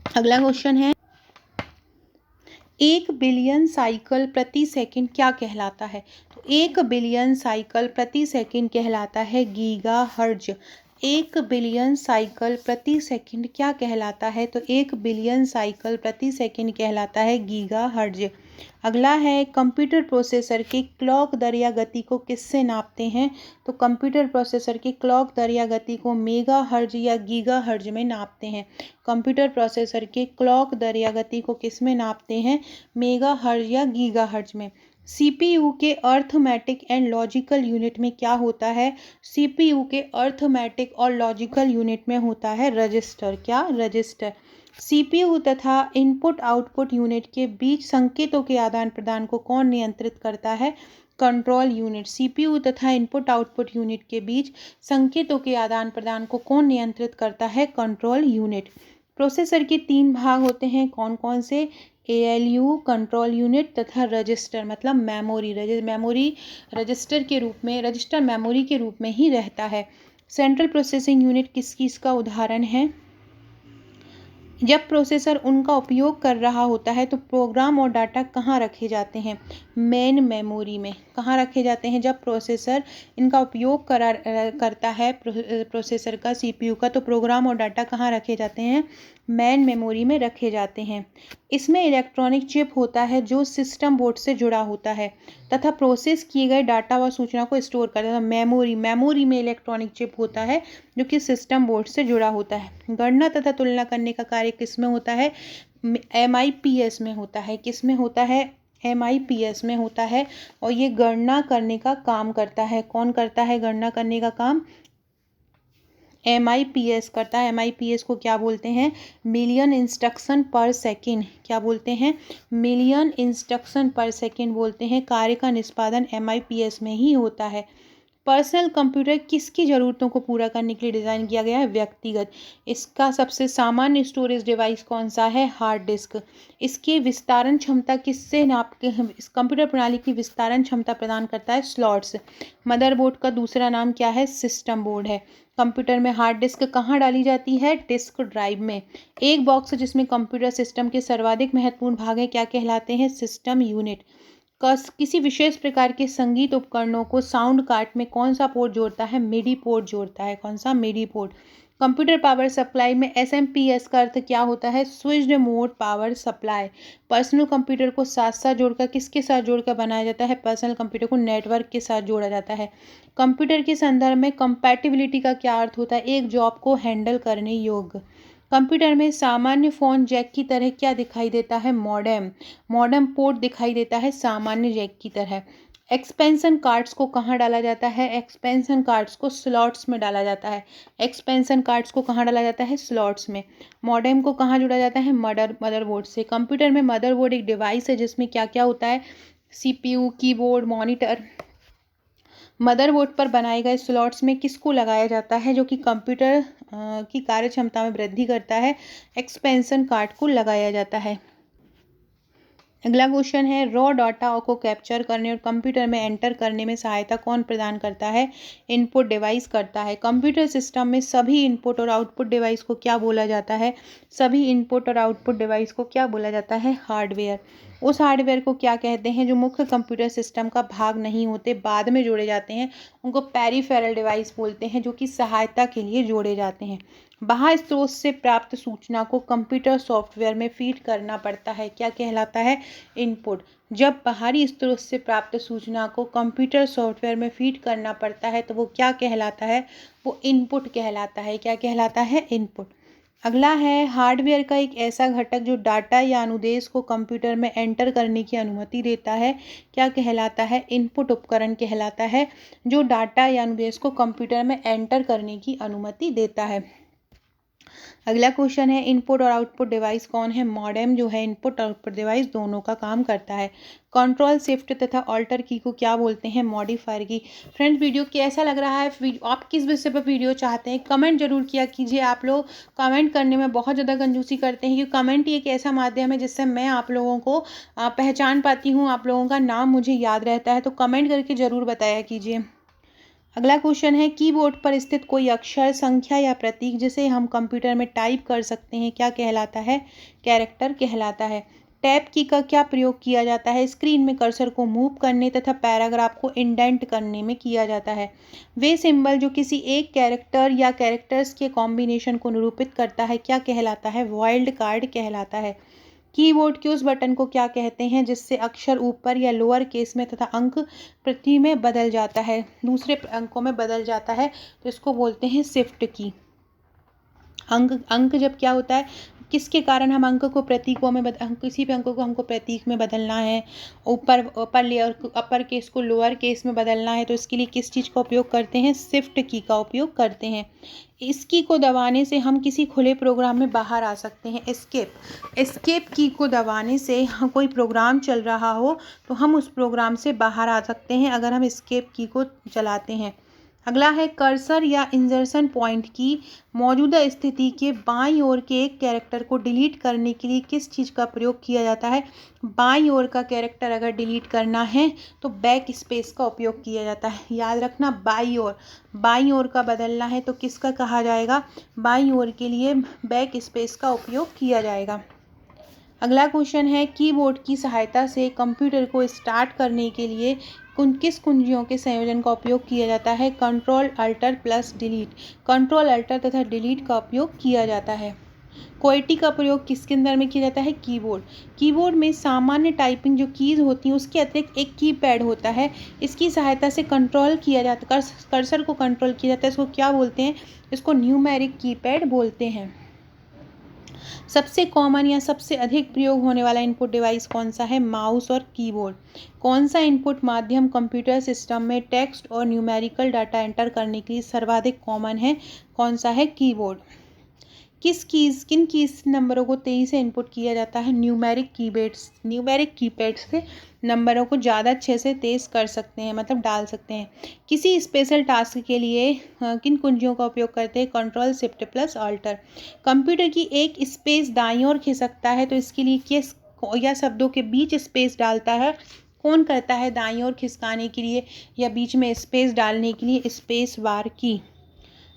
अगला क्वेश्चन है, 1 बिलियन साइकिल प्रति सेकंड क्या कहलाता है? तो 1 बिलियन साइकिल प्रति सेकंड कहलाता है गीगाहर्ट्ज। 1 बिलियन साइकिल प्रति सेकंड क्या कहलाता है? तो 1 बिलियन साइकिल प्रति सेकंड कहलाता है गीगाहर्ट्ज। अगला है, कंप्यूटर प्रोसेसर की क्लॉक दर या गति को किससे नापते हैं? तो कंप्यूटर प्रोसेसर की क्लॉक दर या गति को मेगाहर्ट्ज या गीगाहर्ट्ज में नापते हैं। कंप्यूटर प्रोसेसर के क्लॉक दर या गति को किस में नापते हैं? मेगाहर्ट्ज या गीगाहर्ट्ज में। CPU के अर्थमेटिक एंड लॉजिकल यूनिट में क्या होता है? CPU के अर्थमेटिक और लॉजिकल यूनिट में होता है रजिस्टर। क्या? रजिस्टर। CPU तथा इनपुट आउटपुट यूनिट के बीच संकेतों के आदान प्रदान को कौन नियंत्रित करता है? Control unit. CPU तथा इनपुट आउटपुट यूनिट के बीच संकेतों के आदान प्रदान को कौन नियंत्रित करता है? Control unit. प्रोसेसर के 3 भाग होते हैं, कौन कौन से? ALU, कंट्रोल यूनिट तथा रजिस्टर, मतलब मेमोरी। मेमोरी रजिस्टर के रूप में, रजिस्टर मेमोरी के रूप में ही रहता है। सेंट्रल प्रोसेसिंग यूनिट किस चीज़ का उदाहरण है? जब प्रोसेसर उनका उपयोग कर रहा होता है तो प्रोग्राम और डाटा कहाँ रखे जाते हैं? मेन मेमोरी में। कहाँ रखे जाते हैं? जब प्रोसेसर इनका उपयोग करता है प्रोसेसर का, CPU का, तो प्रोग्राम और डाटा कहाँ रखे जाते हैं? मेन मेमोरी में रखे जाते हैं। इसमें इलेक्ट्रॉनिक चिप होता है जो सिस्टम बोर्ड से जुड़ा होता है तथा प्रोसेस किए गए डाटा व सूचना को स्टोर करता है। मेमोरी में इलेक्ट्रॉनिक चिप होता है जो कि सिस्टम बोर्ड से जुड़ा होता है। गणना तथा तुलना करने का कार्य किस में होता है? MIPS में होता है। किस में होता है? MIPS में होता है, और ये गणना करने का काम करता है। कौन करता है गणना करने का काम? MIPS करता है। MIPS को क्या बोलते हैं? मिलियन इंस्ट्रक्शन पर सेकेंड। क्या बोलते हैं? मिलियन इंस्ट्रक्शन पर सेकेंड बोलते हैं। कार्य का निष्पादन MIPS में ही होता है। पर्सनल कंप्यूटर किसकी ज़रूरतों को पूरा करने के लिए डिज़ाइन किया गया है? व्यक्तिगत। इसका सबसे सामान्य स्टोरेज डिवाइस कौन सा है? Hard disk. इसकी विस्तारण क्षमता किससे नाप के इस कंप्यूटर प्रणाली की विस्तारण क्षमता प्रदान करता है? स्लॉट्स। मदरबोर्ड का दूसरा नाम क्या है? सिस्टम बोर्ड है। कंप्यूटर में हार्ड डिस्क कहाँ डाली जाती है? डिस्क ड्राइव में। एक बॉक्स जिसमें कंप्यूटर सिस्टम के सर्वाधिक महत्वपूर्ण भाग हैं क्या कहलाते हैं? System unit. किसी विशेष प्रकार के संगीत उपकरणों को साउंड कार्ड में कौन सा पोर्ट जोड़ता है? मिडी पोर्ट जोड़ता है। कौन सा? मिडी पोर्ट। कंप्यूटर पावर सप्लाई में एसएमपीएस का अर्थ क्या होता है? Switched mode power supply. Personal computer को साथ साथ जोड़कर किसके साथ जोड़कर बनाया जाता है? पर्सनल कंप्यूटर को नेटवर्क के साथ जोड़ा जाता है। कंप्यूटर के संदर्भ में कंपैटिबिलिटी का क्या अर्थ होता है? एक जॉब को हैंडल करने योग्य। कंप्यूटर में सामान्य फ़ोन जैक की तरह क्या दिखाई देता है? मॉडेम। मॉडेम पोर्ट दिखाई देता है सामान्य जैक की तरह। एक्सपेंशन कार्ड्स को कहाँ डाला जाता है? एक्सपेंशन कार्ड्स को स्लॉट्स में डाला जाता है। एक्सपेंशन कार्ड्स को कहाँ डाला जाता है? स्लॉट्स में। मॉडेम को कहाँ जोड़ा जाता है? मदरबोर्ड से। कंप्यूटर में मदरबोर्ड एक डिवाइस है जिसमें क्या क्या होता है? CPU, keyboard, monitor. मदरबोर्ड पर बनाए गए स्लॉट्स में किसको लगाया जाता है जो कि कंप्यूटर की कार्यक्षमता में वृद्धि करता है? एक्सपेंशन कार्ड को लगाया जाता है। अगला क्वेश्चन है, रॉ डाटा को कैप्चर करने और कंप्यूटर में एंटर करने में सहायता कौन प्रदान करता है? इनपुट डिवाइस करता है। कंप्यूटर सिस्टम में सभी इनपुट और आउटपुट डिवाइस को क्या बोला जाता है? सभी इनपुट और आउटपुट डिवाइस को क्या बोला जाता है? हार्डवेयर। उस हार्डवेयर को क्या कहते हैं जो मुख्य कंप्यूटर सिस्टम का भाग नहीं होते, बाद में जोड़े जाते हैं? उनको पेरिफेरल डिवाइस बोलते हैं, जो कि सहायता के लिए जोड़े जाते हैं। बाह्य स्रोत से प्राप्त सूचना को कंप्यूटर सॉफ्टवेयर में फीड करना पड़ता है, क्या कहलाता है? इनपुट। जब बाहरी स्रोत से प्राप्त सूचना को कंप्यूटर सॉफ्टवेयर में फीड करना पड़ता है तो वो क्या कहलाता है? वो इनपुट कहलाता है। क्या कहलाता है? इनपुट। अगला है, हार्डवेयर का एक ऐसा घटक जो डाटा या अनुदेश को कंप्यूटर में एंटर करने की अनुमति देता है, क्या कहलाता है? इनपुट उपकरण कहलाता है, जो डाटा या अनुदेश को कंप्यूटर में एंटर करने की अनुमति देता है। अगला क्वेश्चन है, इनपुट और आउटपुट डिवाइस कौन है? मॉडेम जो है इनपुट और आउटपुट डिवाइस दोनों का काम करता है। कंट्रोल, शिफ्ट तथा ऑल्टर की को क्या बोलते हैं? मॉडिफायर की। फ्रेंड्स, वीडियो कैसा लग रहा है? आप किस विषय पर वीडियो चाहते हैं? कमेंट जरूर किया कीजिए। आप लोग कमेंट करने में बहुत ज़्यादा कंजूसी करते हैं, क्योंकि कमेंट ही एक ऐसा माध्यम है जिससे मैं आप लोगों को पहचान पाती हूँ, आप लोगों का नाम मुझे याद रहता है। तो कमेंट करके ज़रूर बताया कीजिए। अगला क्वेश्चन है, कीबोर्ड पर स्थित कोई अक्षर, संख्या या प्रतीक जिसे हम कंप्यूटर में टाइप कर सकते हैं, क्या कहलाता है? कैरेक्टर कहलाता है। टैब की का क्या प्रयोग किया जाता है? स्क्रीन में कर्सर को मूव करने तथा पैराग्राफ को इंडेंट करने में किया जाता है। वे सिंबल जो किसी एक कैरेक्टर या कैरेक्टर्स के कॉम्बिनेशन को निरूपित करता है, क्या कहलाता है? वाइल्ड कार्ड कहलाता है। कीबोर्ड के उस बटन को क्या कहते हैं जिससे अक्षर ऊपर या लोअर केस में तथा अंक प्रति में बदल जाता है, दूसरे अंकों में बदल जाता है, तो इसको बोलते हैं शिफ्ट की। अंक जब क्या होता है, किसके कारण हम अंक को प्रतीकों में किसी भी अंक को हमको प्रतीक में बदलना है, ऊपर लेयर अपर केस को लोअर केस में बदलना है, तो इसके लिए किस चीज़ का उपयोग करते हैं? शिफ्ट की का उपयोग करते हैं। इस की को दबाने से हम किसी खुले प्रोग्राम में बाहर आ सकते हैं। एस्केप की को दबाने से कोई प्रोग्राम चल रहा हो तो हम उस प्रोग्राम से बाहर आ सकते हैं अगर हम एस्केप की को चलाते हैं। अगला है, कर्सर या इंसर्शन पॉइंट की मौजूदा स्थिति के बाईं ओर के एक कैरेक्टर को डिलीट करने के लिए किस चीज़ का प्रयोग किया जाता है? बाईं ओर का कैरेक्टर अगर डिलीट करना है तो बैक स्पेस का उपयोग किया जाता है। याद रखना, बाईं ओर का बदलना है तो किसका कहा जाएगा? बाईं ओर के लिए बैक स्पेस का उपयोग किया जाएगा। अगला क्वेश्चन है, कीबोर्ड की सहायता से कंप्यूटर को स्टार्ट करने के लिए किस कुंजियों के संयोजन का उपयोग किया जाता है? Control alter plus delete. Control alter तथा डिलीट का उपयोग किया जाता है। क्वेटी का प्रयोग किसके अंदर में किया जाता है? कीबोर्ड में सामान्य टाइपिंग जो कीज होती हैं उसके अतिरिक्त एक कीपैड होता है। इसकी सहायता से कंट्रोल किया जाता है, कर्सर को कंट्रोल किया जाता है। इसको क्या बोलते हैं? इसको न्यूमेरिक कीपैड बोलते हैं। सबसे कॉमन या सबसे अधिक प्रयोग होने वाला इनपुट डिवाइस कौन सा है? माउस और कीबोर्ड। कौन सा इनपुट माध्यम कंप्यूटर सिस्टम में टेक्स्ट और न्यूमेरिकल डाटा एंटर करने के लिए सर्वाधिक कॉमन है? कौन सा है? कीबोर्ड। किन कीज नंबरों को तेज़ी से इनपुट किया जाता है? न्यूमेरिक कीपैड से नंबरों को ज़्यादा अच्छे से तेज़ कर सकते हैं, मतलब डाल सकते हैं। किसी स्पेशल टास्क के लिए किन कुंजियों का उपयोग करते हैं? Control shift plus alter. Computer की एक स्पेस दाईं ओर खिसकता है तो इसके लिए किस या शब्दों के बीच स्पेस डालता है? कौन करता है दाईं ओर खिसकाने के लिए या बीच में स्पेस डालने के लिए? स्पेस बार की।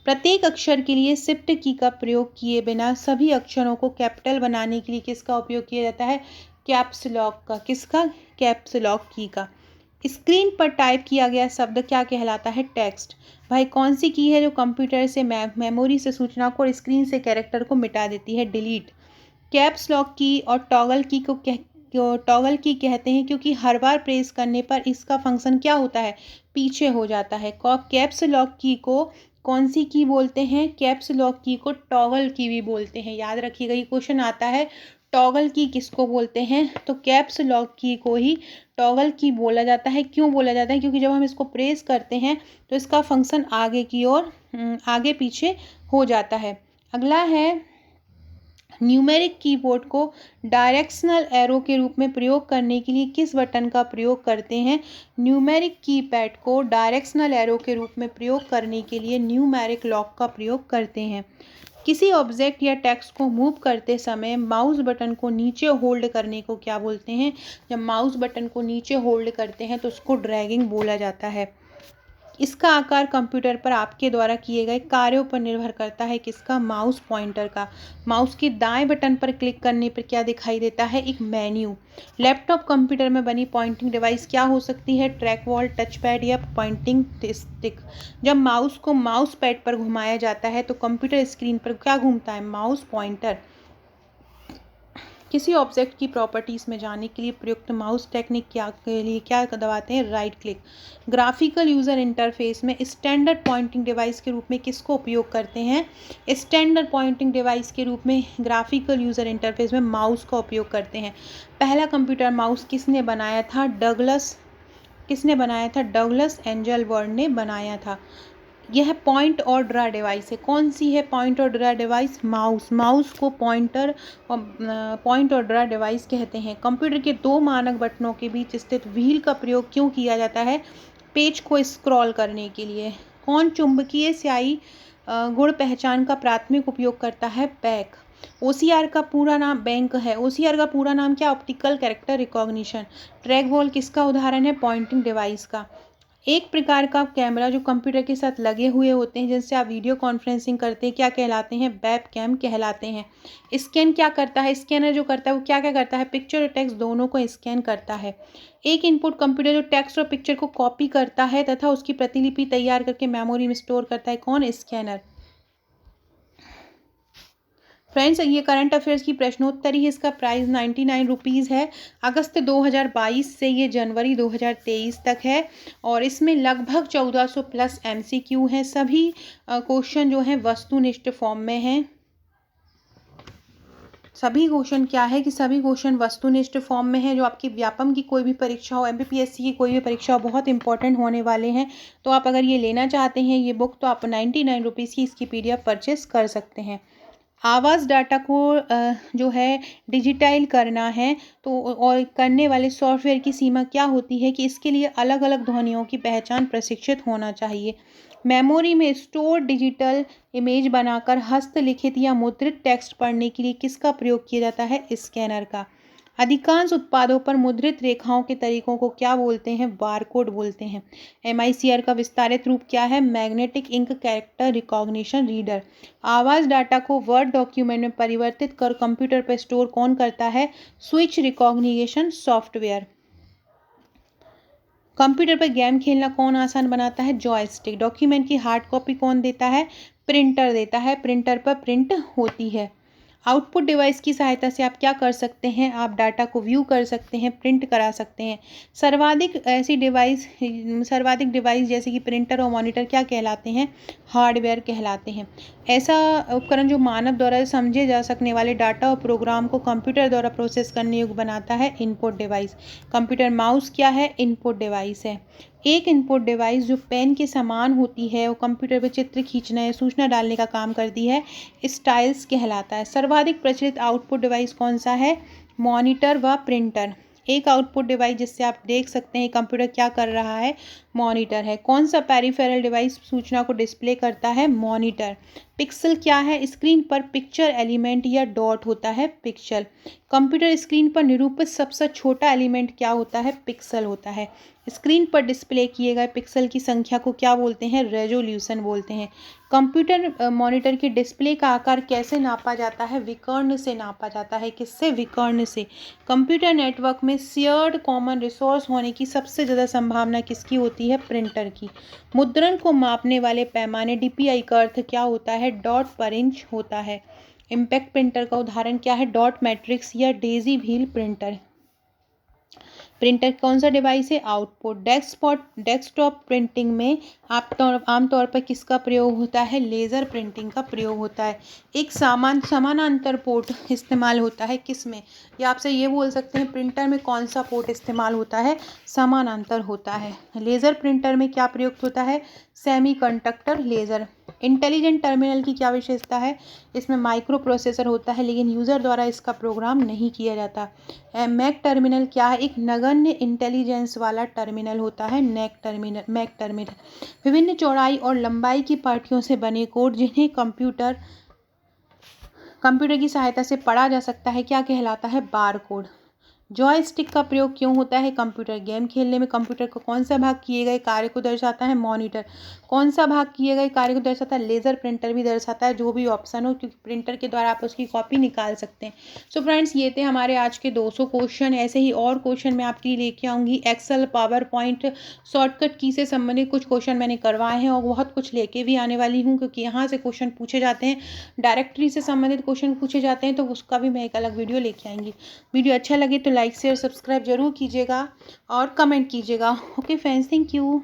प्रत्येक अक्षर के लिए शिफ्ट की का प्रयोग किए बिना सभी अक्षरों को कैपिटल बनाने के लिए किसका उपयोग किया जाता है? कैप्स लॉक का। किसका? कैप्स लॉक की का। स्क्रीन पर टाइप किया गया शब्द क्या कहलाता है? टेक्स्ट। भाई कौन सी की है जो कंप्यूटर से मेमोरी से सूचना को और स्क्रीन से कैरेक्टर को मिटा देती है? डिलीट। कैप्स लॉक की और टॉगल की कहते हैं क्योंकि हर बार प्रेस करने पर इसका फंक्शन क्या होता है? पीछे हो जाता है। कैप्स लॉक की को कौन सी की बोलते हैं? कैप्स लॉक की को टॉगल की भी बोलते हैं। याद रखिएगा, ये क्वेश्चन आता है। टॉगल की किसको बोलते हैं? तो कैप्स लॉक की को ही टॉगल की बोला जाता है। क्यों बोला जाता है? क्योंकि जब हम इसको प्रेस करते हैं तो इसका फंक्शन आगे की ओर आगे पीछे हो जाता है। अगला है, न्यूमेरिक कीबोर्ड को डायरेक्शनल एरो के रूप में प्रयोग करने के लिए किस बटन का प्रयोग करते हैं? न्यूमेरिक कीपैड को डायरेक्शनल एरो के रूप में प्रयोग करने के लिए न्यूमेरिक लॉक का प्रयोग करते हैं। किसी ऑब्जेक्ट या टेक्स्ट को मूव करते समय माउस बटन को नीचे होल्ड करने को क्या बोलते हैं? जब माउस बटन को नीचे होल्ड करते हैं तो उसको ड्रैगिंग बोला जाता है। इसका आकार कंप्यूटर पर आपके द्वारा किए गए कार्यों पर निर्भर करता है। किसका? माउस पॉइंटर का। माउस के दाएं बटन पर क्लिक करने पर क्या दिखाई देता है? एक मेन्यू। लैपटॉप कंप्यूटर में बनी पॉइंटिंग डिवाइस क्या हो सकती है? ट्रैक बॉल, टच पैड या पॉइंटिंग स्टिक। जब माउस को माउस पैड पर घुमाया जाता है तो कंप्यूटर स्क्रीन पर क्या घूमता है? Mouse pointer. किसी ऑब्जेक्ट की प्रॉपर्टीज़ में जाने के लिए प्रयुक्त माउस टेक्निक के लिए क्या दबाते हैं? Right click. Graphical user interface में स्टैंडर्ड पॉइंटिंग डिवाइस के रूप में किसको उपयोग करते हैं? स्टैंडर्ड पॉइंटिंग डिवाइस के रूप में ग्राफिकल यूज़र इंटरफेस में माउस का उपयोग करते हैं। पहला कंप्यूटर माउस किसने बनाया था? डगलस एंजलबर्ट ने बनाया था। यह पॉइंट और ड्रा डिवाइस है। कौन सी है पॉइंट और ड्रा डिवाइस? माउस को पॉइंट और ड्रा डिवाइस कहते हैं। कंप्यूटर के दो मानक बटनों के बीच स्थित व्हील का प्रयोग क्यों किया जाता है? पेज को स्क्रॉल करने के लिए। कौन चुंबकीय स्याही गुण पहचान का प्राथमिक उपयोग करता है? बैक। ओसीआर का पूरा नाम बैंक है। ओसीआर का पूरा नाम क्या? Optical character recognition. Track ball किसका उदाहरण है? पॉइंटिंग डिवाइस का। एक प्रकार का कैमरा जो कंप्यूटर के साथ लगे हुए होते हैं जिनसे आप वीडियो कॉन्फ्रेंसिंग करते हैं, क्या कहलाते हैं? वेब कैम कहलाते हैं। स्कैन क्या करता है? स्कैनर जो करता है वो क्या क्या करता है? पिक्चर और टेक्स्ट दोनों को स्कैन करता है। एक इनपुट कंप्यूटर जो टेक्स्ट और पिक्चर को कॉपी करता है तथा उसकी प्रतिलिपि तैयार करके मेमोरी में स्टोर करता है। कौन? स्कैनर। फ्रेंड्स, ये करंट अफेयर्स की प्रश्नोत्तरी है। इसका प्राइस 99 रुपीज़ है। अगस्त 2022 से ये जनवरी 2023 तक है और इसमें लगभग 1400 प्लस MCQ हैं। सभी क्वेश्चन जो हैं वस्तुनिष्ठ फॉर्म में हैं। सभी क्वेश्चन वस्तुनिष्ठ फॉर्म में है। जो आपकी व्यापम की कोई भी परीक्षा हो, MPPSC की कोई भी परीक्षा हो, बहुत इंपॉर्टेंट होने वाले हैं। तो आप अगर ये लेना चाहते हैं ये बुक तो आप 99 रुपीज़ की इसकी PDF परचेस कर सकते हैं। आवाज़ डाटा को जो है डिजिटाइल करना है तो और करने वाले सॉफ्टवेयर की सीमा क्या होती है? कि इसके लिए अलग अलग ध्वनियों की पहचान प्रशिक्षित होना चाहिए। मेमोरी में स्टोर डिजिटल इमेज बनाकर हस्तलिखित या मुद्रित टेक्स्ट पढ़ने के लिए किसका प्रयोग किया जाता है? स्कैनर का। अधिकांश उत्पादों पर मुद्रित रेखाओं के तरीकों को क्या बोलते हैं? बारकोड बोलते हैं। MICR का विस्तारित रूप क्या है? Magnetic ink character recognition reader. आवाज़ डाटा को वर्ड डॉक्यूमेंट में परिवर्तित कर कंप्यूटर पर स्टोर कौन करता है? Switch recognition software. कंप्यूटर पर गेम खेलना कौन आसान बनाता है? जॉयस्टिक। डॉक्यूमेंट की हार्ड कॉपी कौन देता है? प्रिंटर देता है। प्रिंटर पर प्रिंट होती है। आउटपुट डिवाइस की सहायता से आप क्या कर सकते हैं? आप डाटा को व्यू कर सकते हैं, प्रिंट करा सकते हैं। सर्वाधिक डिवाइस जैसे कि प्रिंटर और मॉनिटर क्या कहलाते हैं? हार्डवेयर कहलाते हैं। ऐसा उपकरण जो मानव द्वारा समझे जा सकने वाले डाटा और प्रोग्राम को कंप्यूटर द्वारा प्रोसेस करने योग्य बनाता है? Input device. कंप्यूटर माउस क्या है? इनपुट डिवाइस है। एक इनपुट डिवाइस जो पेन के समान होती है, वो कंप्यूटर पे चित्र खींचना या सूचना डालने का काम करती है, स्टाइल्स कहलाता है। सर्वाधिक प्रचलित आउटपुट डिवाइस कौन सा है? मॉनिटर व प्रिंटर। एक आउटपुट डिवाइस जिससे आप देख सकते हैं कंप्यूटर क्या कर रहा है, मॉनिटर है। कौन सा पेरिफेरल डिवाइस सूचना को डिस्प्ले करता है? मॉनिटर। पिक्सल क्या है? स्क्रीन पर पिक्चर एलिमेंट या डॉट होता है पिक्सल। कंप्यूटर स्क्रीन पर निरूपित सबसे छोटा एलिमेंट क्या होता है? पिक्सल होता है। स्क्रीन पर डिस्प्ले किए गए पिक्सल की संख्या को क्या बोलते हैं? रेजोल्यूशन बोलते हैं। कंप्यूटर मॉनिटर के डिस्प्ले का आकार कैसे नापा जाता है? विकर्ण से नापा जाता है। किससे? विकर्ण से। कंप्यूटर नेटवर्क में शेयर्ड कॉमन रिसोर्स होने की सबसे ज़्यादा संभावना किसकी होती है? प्रिंटर की। मुद्रण को मापने वाले पैमाने डीपीआई का अर्थ क्या होता है? डॉट पर इंच होता है। इम्पैक्ट प्रिंटर का उदाहरण क्या है? डॉट मैट्रिक्स या डेजी व्हील प्रिंटर। प्रिंटर कौन सा डिवाइस है? आउटपुट। डेस्कटॉप प्रिंटिंग में आमतौर पर किसका प्रयोग होता है? लेज़र प्रिंटिंग का प्रयोग होता है। एक समानांतर पोर्ट इस्तेमाल होता है किस में? या आपसे ये बोल सकते हैं प्रिंटर में कौन सा पोर्ट इस्तेमाल होता है? समानांतर होता है। लेज़र प्रिंटर में क्या प्रयुक्त होता है? Semiconductor laser. इंटेलिजेंट टर्मिनल की क्या विशेषता है? इसमें माइक्रो प्रोसेसर होता है, लेकिन यूज़र द्वारा इसका प्रोग्राम नहीं किया जाता। मैक टर्मिनल क्या है? एक नगण्य इंटेलिजेंस वाला टर्मिनल होता है मैक टर्मिनल। विभिन्न चौड़ाई और लंबाई की पार्टियों से बने कोड जिन्हें कंप्यूटर की सहायता से पढ़ा जा सकता है क्या कहलाता है? Bar code. जॉयस्टिक का प्रयोग क्यों होता है? कंप्यूटर गेम खेलने में। कंप्यूटर का कौन सा भाग किए गए कार्य को दर्शाता है? मॉनिटर। कौन सा भाग किए गए कार्य को दर्शाता है? लेज़र। प्रिंटर भी दर्शाता है, जो भी ऑप्शन हो, क्योंकि प्रिंटर के द्वारा आप उसकी कॉपी निकाल सकते हैं। सो फ्रेंड्स, ये थे हमारे आज के 200 क्वेश्चन। ऐसे ही और क्वेश्चन मैं आपके लिए लेके आऊँगी। एक्सेल, पावर पॉइंट, शॉर्टकट की से संबंधित कुछ क्वेश्चन मैंने करवाए हैं और बहुत कुछ लेके भी आने वाली हूँ, क्योंकि यहाँ से क्वेश्चन पूछे जाते हैं, डायरेक्टरी से संबंधित क्वेश्चन पूछे जाते हैं, तो उसका भी मैं एक अलग वीडियो लेके आएंगी। वीडियो अच्छा लगे तो लाइक शेयर सब्सक्राइब जरूर कीजिएगा और कमेंट कीजिएगा। Okay friends, thank you.